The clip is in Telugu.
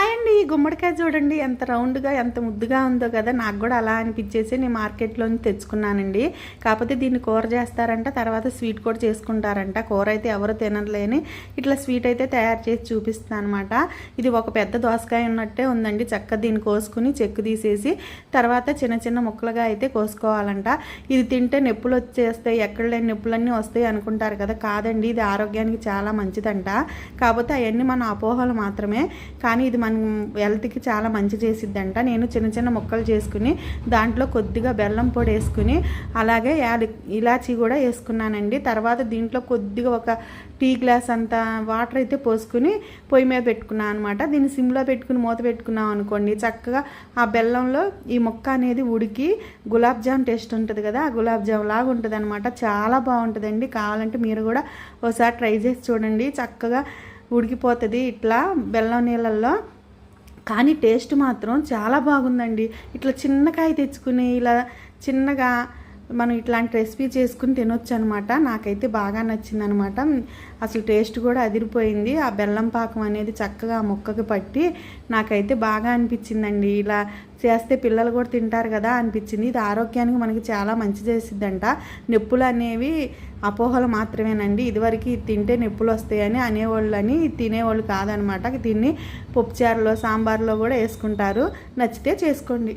హాయ్ అండి. ఈ గుమ్మడికాయ చూడండి ఎంత రౌండ్‌గా, ఎంత ముద్దుగా ఉందో కదా! నాకు గూడా అలా అనిపించేసి నేను మార్కెట్‌లోంచి తెచ్చుకున్నానండి. కాకపోతే దీన్ని కూర చేస్తారంట, తర్వాత స్వీట్ కూడా చేసుకుంటారంట. కూర అయితే ఎవరు తినరులేని ఇట్లా స్వీట్ అయితే తయారు చేసి చూపిస్తున్నానన్నమాట. ఇది ఒక పెద్ద దోసకాయ ఉన్నట్టే ఉందండి. చక్కగా దీన్ని కోసుకుని చెక్కు తీసేసి తర్వాత చిన్న చిన్న ముక్కలుగా అయితే కోసుకోవాలంట. ఇది తింటే నొప్పులు వచ్చేస్తాయి, ఎక్కడ లేని నొప్పులన్నీ వస్తాయి అనుకుంటారు కదా! కాదండి, ఇది ఆరోగ్యానికి చాలా మంచిదంట. కాకపోతే అవన్నీ మన అపోహలు మాత్రమే. కానీ ఇది మన హెల్త్కి చాలా మంచి చేసిద్దంట. నేను చిన్న చిన్న ముక్కలు చేసుకుని దాంట్లో కొద్దిగా బెల్లం పొడి వేసుకుని అలాగే ఇలాచీ కూడా వేసుకున్నానండి. తర్వాత దీంట్లో కొద్దిగా ఒక టీ గ్లాస్ అంత వాటర్ అయితే పోసుకుని పొయ్యి మీద పెట్టుకున్నాను అనమాట. దీన్ని సిమ్లో పెట్టుకుని మూత పెట్టుకున్నాం అనుకోండి, చక్కగా ఆ బెల్లంలో ఈ ముక్క అనేది ఉడికి గులాబ్ జామ్ టేస్ట్ ఉంటుంది కదా, ఆ గులాబ్ జామ్ లాగా ఉంటుంది అనమాట. చాలా బాగుంటుందండి. కావాలంటే మీరు కూడా ఒకసారి ట్రై చేసి చూడండి. చక్కగా ఉడికిపోతుంది ఇట్లా బెల్లం నీళ్ళల్లో. కానీ టేస్ట్ మాత్రం చాలా బాగుందండి. ఇట్లా చిన్నకాయ తెచ్చుకుని ఇలా చిన్నగా మనం ఇట్లాంటి రెసిపీ చేసుకుని తినొచ్చు అనమాట. నాకైతే బాగా నచ్చిందనమాట. అసలు టేస్ట్ కూడా అదిరిపోయింది. ఆ బెల్లం పాకం అనేది చక్కగా ఆ ముక్కకి పట్టి నాకైతే బాగా అనిపించిందండి. ఇలా చేస్తే పిల్లలు కూడా తింటారు కదా అనిపించింది. ఇది ఆరోగ్యానికి మనకి చాలా మంచి చేసిద్దంట. నొప్పులు అనేవి అపోహలు మాత్రమేనండి. ఇదివరకు తింటే నొప్పులు వస్తాయని అనేవాళ్ళు అని తినేవాళ్ళు కాదనమాట. దీన్ని పప్పుచారులో సాంబార్లో కూడా వేసుకుంటారు. నచ్చితే చేసుకోండి.